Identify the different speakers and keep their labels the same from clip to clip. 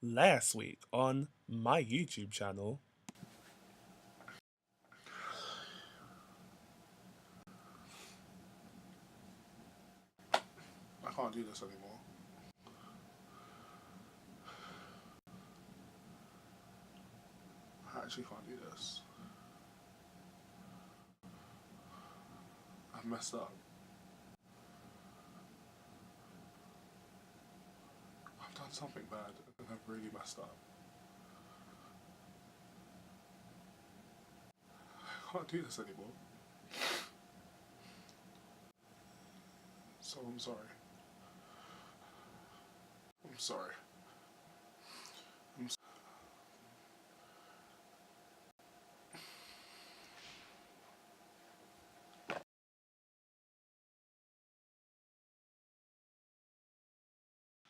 Speaker 1: last week on my YouTube channel.
Speaker 2: I can't do this anymore. I actually can't do this. I've messed up. I've done something bad and I've really messed up. I can't do this anymore. So I'm sorry. I'm sorry.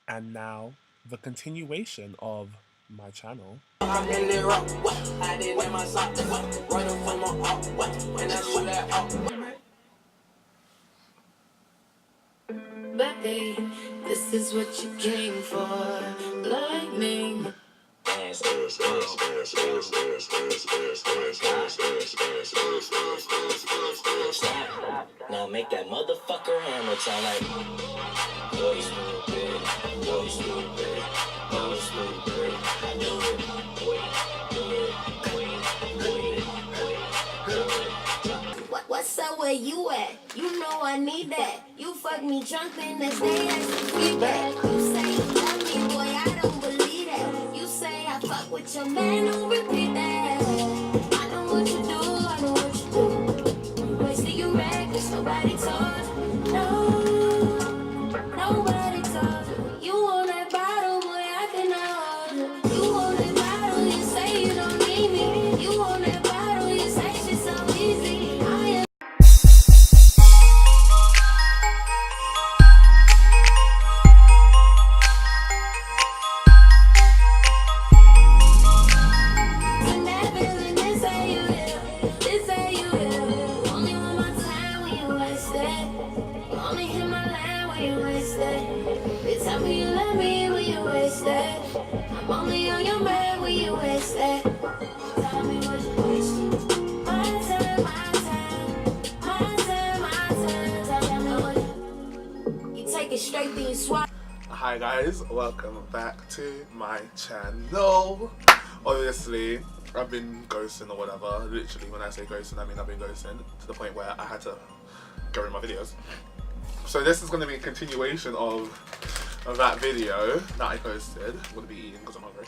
Speaker 1: And now, the continuation of my channel.
Speaker 3: Baby, this is what you came for, lightning. Now make that motherfucker hammer sound like boy stupid, boy stupid, boy stupid. I do it, what's up, where you at? You know I need that. You fuck me drunk the next day, that's the feedback. You say you love me, boy, I don't believe that. You say I fuck with your man, don't repeat that. I know what you do, I know what you do. Wasting your reckless, nobody told you. No, nobody told you. You want that bottle, boy, I can hold you. You want that bottle, you say you don't need me. You want that bottle, you say shit so easy. I'm only on your mind when you waste that. Tell me what you waste. My time, my time. My time, my time. Tell me what you take it straight, then you swap.
Speaker 2: Hi guys, welcome back to my channel. Obviously, I've been ghosting or whatever. Literally, when I say ghosting, I mean I've been ghosting to the point where I had to get rid of my videos. So this is going to be a continuation of that video that I posted. I'm going to be eating because I'm hungry.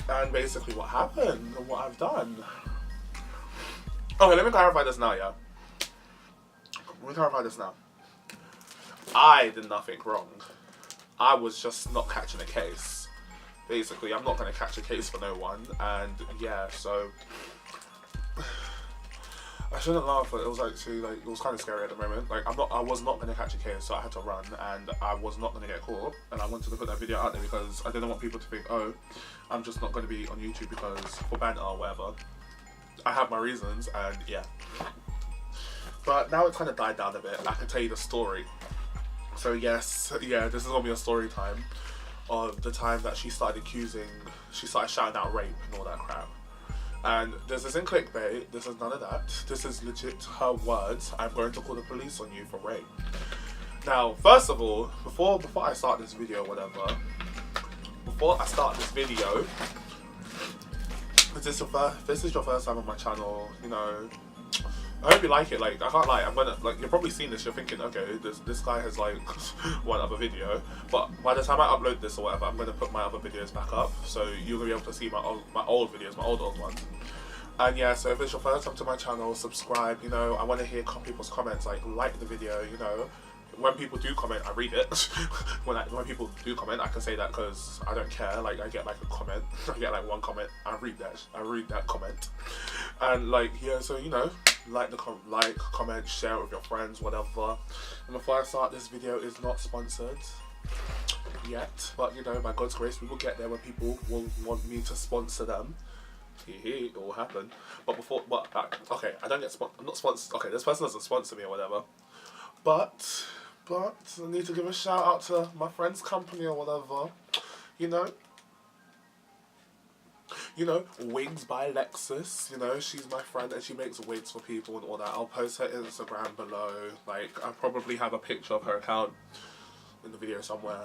Speaker 2: And basically what happened and what I've done. Okay, let me clarify this now, yeah? Let me clarify this now. I did nothing wrong. I was just not catching a case. Basically, I'm not going to catch a case for no one. And yeah, so I shouldn't laugh, but it was actually like it was kind of scary at the moment. Like I was not gonna catch a case, so I had to run, and I was not gonna get caught. And I wanted to put that video out there because I didn't want people to think, oh, I'm just not gonna be on YouTube because for banter or whatever. I have my reasons, and yeah. But now it kind of died down a bit. I can tell you the story. So yes, yeah, this is gonna be a story time of the time that she started shouting out rape and all that crap. And this isn't clickbait, this is none of that. This is legit her words. I'm going to call the police on you for rape. Now, first of all, before I start this video or whatever, if this is your first time on my channel, you know, I hope you like it. Like, I can't lie, you're probably seeing this, you're thinking, okay, this guy has like one other video, but by the time I upload this or whatever, I'm going to put my other videos back up, so you're going to be able to see my old videos, my old ones. And yeah, so if it's your first time to my channel, subscribe, you know, I want to hear people's comments, like the video, you know. When people do comment, I read it. when people do comment, I can say that because I don't care. Like, I get like a comment, I get like one comment, I read that comment, and like, yeah, so you know, like, comment, share it with your friends, whatever. And before I start, this video is not sponsored yet, but you know, by God's grace, we will get there when people will want me to sponsor them. It will happen. But okay, I'm not sponsored. Okay, this person doesn't sponsor me or whatever. But But I need to give a shout out to my friend's company or whatever. You know, wigs by Alexis. She's my friend and she makes wigs for people and all that. I'll post her Instagram below. Like, I probably have a picture of her account in the video somewhere.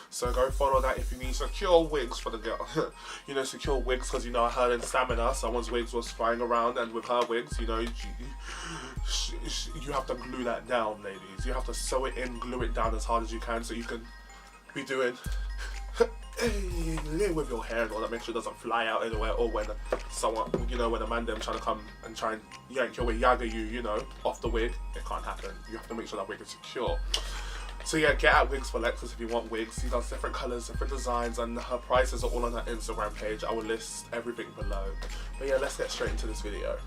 Speaker 2: So go follow that if you need secure wigs for the girl. Secure wigs, because I heard in Stamina someone's wigs was flying around, and with her wigs, you have to glue that down, ladies. You have to sew it in, glue it down as hard as you can, so you can be doing with your hair and all that. Make sure it doesn't fly out anywhere, or when someone, when a man them trying to come and try and yank your wig, yagger you, off the wig, it can't happen. You have to make sure that wig is secure. So yeah, get at Wigs for Alexis if you want wigs. She does different colours, different designs, and her prices are all on her Instagram page. I will list everything below. But yeah, let's get straight into this video.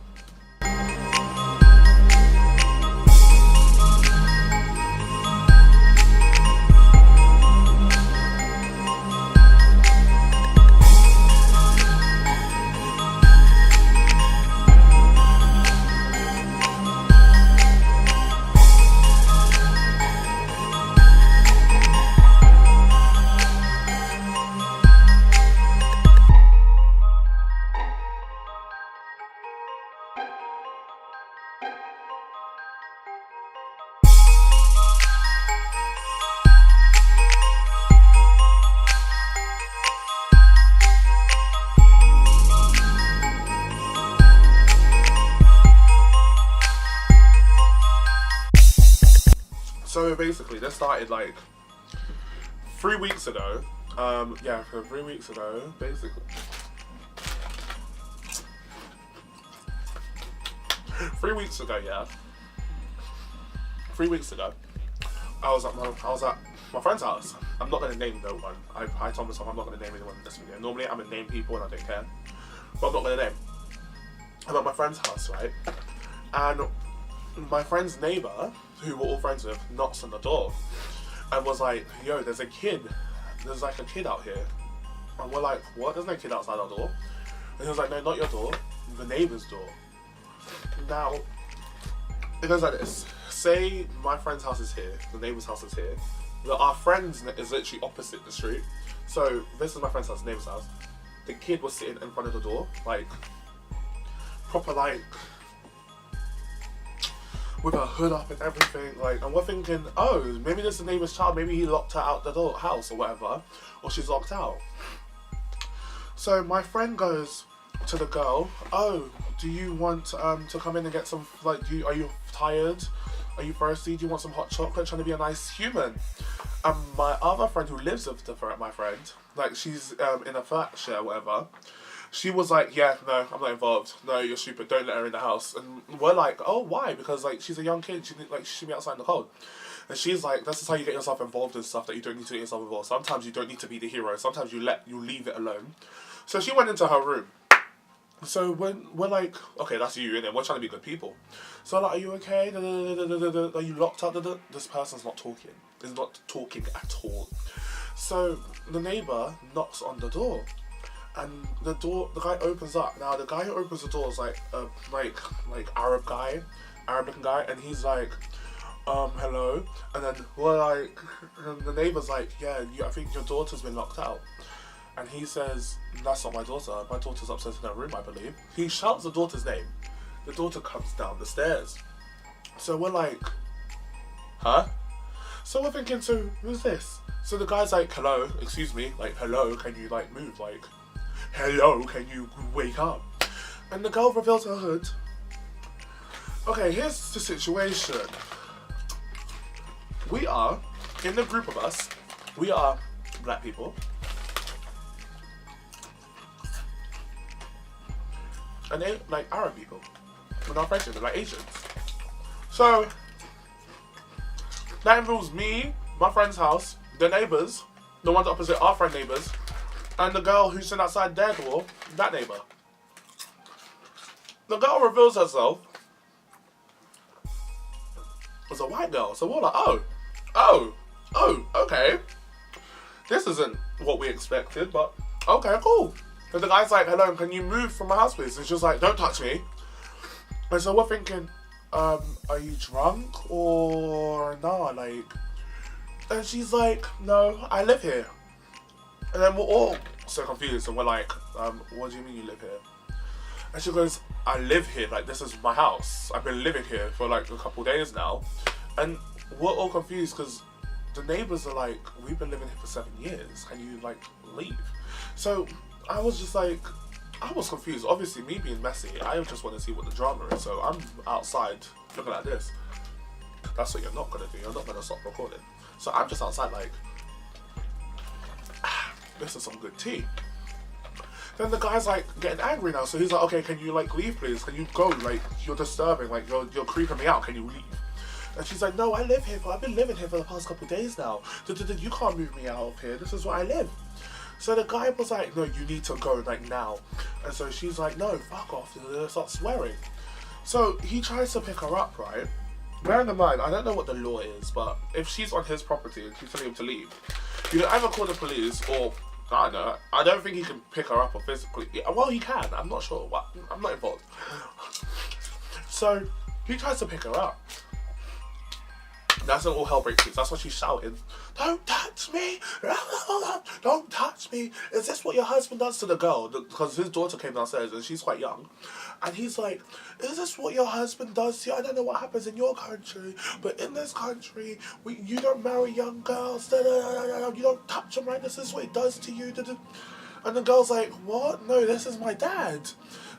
Speaker 2: So basically, this started like 3 weeks ago. 3 weeks ago, basically. 3 weeks ago, yeah. 3 weeks ago, I was at my friend's house. I'm not gonna name no one. I told myself I'm not gonna name anyone in this video. Normally, I'm gonna name people and I don't care, but I'm not gonna name. I'm at my friend's house, right? And my friend's neighbour, who we're all friends with, knocks on the door and was like, yo, there's like a kid out here. And we're like, what? There's no kid outside our door. And he was like, no, not your door, the neighbour's door. Now, it goes like this. Say my friend's house is here, the neighbour's house is here. Our friend's is literally opposite the street. So this is my friend's house, the neighbour's house. The kid was sitting in front of the door, like, proper like, with her hood up and everything, like, and we're thinking, oh, maybe this is the neighbour's child, maybe he locked her out the house or whatever, or she's locked out. So my friend goes to the girl, oh, do you want to come in and get some, like, are you tired? Are you thirsty? Do you want some hot chocolate? Trying to be a nice human. And my other friend who lives with my friend, like, she's in a flat share, whatever. She was like, yeah, no, I'm not involved. No, you're stupid. Don't let her in the house. And we're like, oh, why? Because, like, she's a young kid. She should be outside in the cold. And she's like, this is how you get yourself involved in stuff that you don't need to get yourself involved. Sometimes you don't need to be the hero. Sometimes you leave it alone. So she went into her room. So when we're like, okay, that's you, innit? We're trying to be good people. So like, are you okay? Are you locked up? This person's not talking. Is not talking at all. So the neighbour knocks on the door. And the guy opens up. Now the guy who opens the door is like Arab looking guy, and he's like, hello. And then we're like, and the neighbour's like, yeah, I think your daughter's been locked out. And he says, that's not my daughter. My daughter's upstairs in her room, I believe. He shouts the daughter's name. The daughter comes down the stairs. So we're like, huh? So we're thinking, so who's this? So the guy's like, hello, excuse me, like, hello, can you like move, like, hello, can you wake up? And the girl reveals her hood. Okay, here's the situation. We are, in the group of us, we are black people. And they like Arab people. We're not French, they're like Asians. So, that involves me, my friend's house, the neighbours, the ones opposite our friend neighbours, and the girl who's sitting outside their door, that neighbour. The girl reveals herself as a white girl. So we're like, oh, okay. This isn't what we expected, but okay, cool. And the guy's like, hello, can you move from my house, please? And she's like, don't touch me. And so we're thinking, are you drunk or nah? Like, and she's like, no, I live here. And then we're all so confused and we're like, what do you mean you live here? And she goes, I live here, like this is my house. I've been living here for like a couple days now. And we're all confused because the neighbours are like, we've been living here for 7 years, can you like leave? So I was just like, I was confused. Obviously me being messy, I just want to see what the drama is. So I'm outside looking at this. That's what you're not going to do, you're not going to stop recording. So I'm just outside like, this is some good tea. Then the guy's like getting angry now, so he's like, okay, can you like leave please? Can you go? Like you're disturbing, like you're creeping me out, can you leave? And she's like, no, I live here, I've been living here for the past couple of days now. You can't move me out of here, this is where I live. So the guy was like, no, you need to go, like now. And so she's like, no, fuck off, start swearing. So he tries to pick her up, right? Bearing in mind, I don't know what the law is, but if she's on his property and she's telling him to leave, you can either call the police or, I don't know, I don't think he can pick her up or physically. Well, he can, I'm not sure, I'm not involved. So he tries to pick her up. That's when all hell breaks loose. That's why she's shouting, don't touch me! Don't touch me! Is this what your husband does to the girl? Because his daughter came downstairs and she's quite young. And he's like, is this what your husband does to you? I don't know what happens in your country, but in this country, you don't marry young girls. You don't touch them, right? This is what he does to you. And the girl's like, what? No, this is my dad.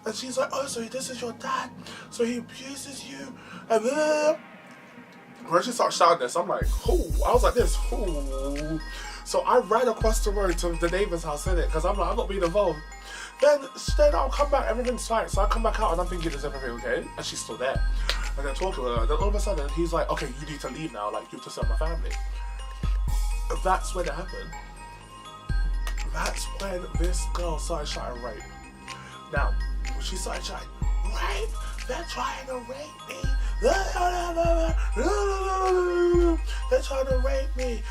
Speaker 2: And she's like, oh, so this is your dad? So he abuses you? And when she starts shouting this, I'm like, ooh. I was like this, ooh. So I ran across the road to the neighbour's house, innit? Because I'm like, I'm not being involved. Then I'll come back, everything's fine. So I come back out and I'm thinking, is everything okay? And she's still there. And then talking with her. Then all of a sudden, he's like, okay, you need to leave now. Like, you have to serve my family. That's when it happened. That's when this girl started shouting rape. Now, when she started shouting, rape? They're trying to rape me. They're trying to rape me.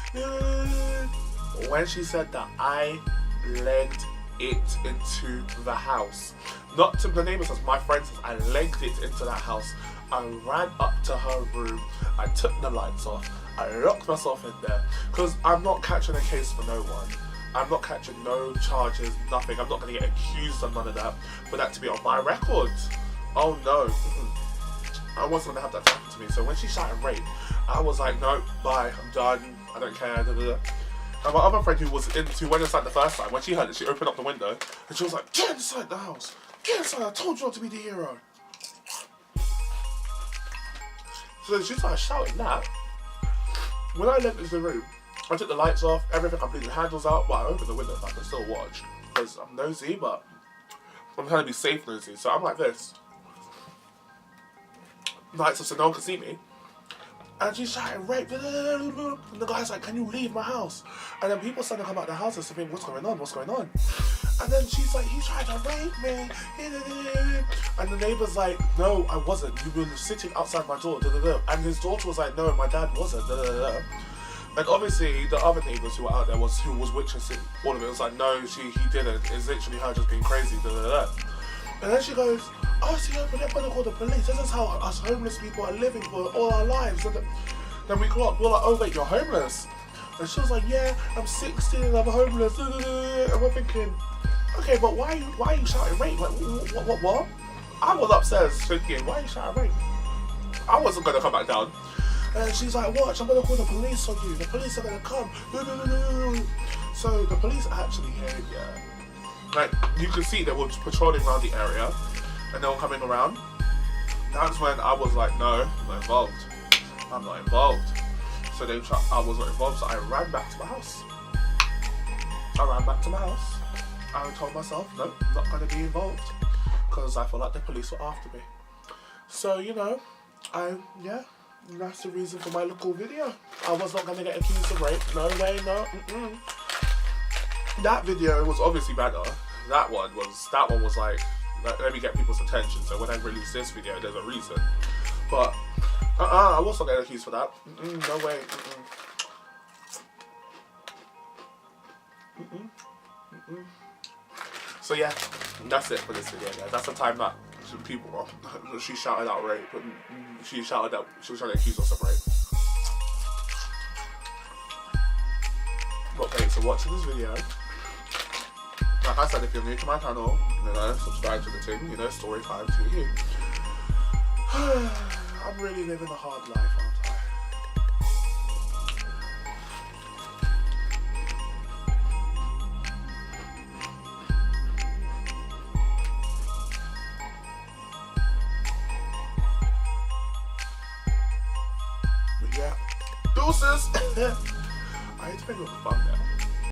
Speaker 2: When she said that, I legged it into the house. Not to the neighbours, as my friend says, I legged it into that house. I ran up to her room. I took the lights off. I locked myself in there. Because I'm not catching a case for no one. I'm not catching no charges, nothing. I'm not going to get accused of none of that. For that to be on my record. Oh no. I wasn't going to have that happen to me. So when she shouted rape, I was like, no, bye, I'm done. I don't care. And my other friend who went inside the first time, when she heard it, she opened up the window and she was like, get inside the house. Get inside. I told you not to be the hero. So then she started shouting that. When I went into the room, I took the lights off, everything, I blew the handles out, but I opened the window so I could still watch. Because I'm nosy, but I'm trying to be safe nosy. So I'm like this. Lights off so no one can see me. And she's shouting rape. And the guy's like, can you leave my house? And then people started to come out the houses to think, what's going on? What's going on? And then she's like, he tried to rape me. And the neighbour's like, no, I wasn't. You were sitting outside my door. And his daughter was like, no, my dad wasn't. And obviously the other neighbours who were out there who was witnessing all of it was like, no, he didn't. It's literally her just being crazy. And then she goes, oh, so you're going to call the police. This is how us homeless people are living for all our lives. And then we're like, oh wait, you're homeless? And she was like, yeah, I'm 16 and I'm homeless. And we're thinking, okay, but why are you shouting rape? Like, what? I was upstairs thinking, why are you shouting rape? I wasn't going to come back down. And she's like, watch, I'm going to call the police on you. The police are going to come. So the police actually came, yeah. Like, you could see they were patrolling around the area and they were coming around. That's when I was like, no, I'm not involved. I'm not involved. So I was not involved, so I ran back to my house. I told myself, no, I'm not going to be involved. Because I felt like the police were after me. So, you know, that's the reason for my little video. I was not going to get accused of rape. No way, no. That video was obviously better. That one was like, let me get people's attention. So when I release this video, there's a reason. But I was not getting accused for that. No way. So yeah, that's it for this video, guys. That's the time that people, she shouted out rape, but she shouted out, she was trying to accuse us of rape. But thanks for watching this video. Like I said, if you're new to my channel, you know, subscribe to the thing, you know, story time to you. I'm really living a hard life, aren't I? But yeah, deuces! I hate to make a thumbnail.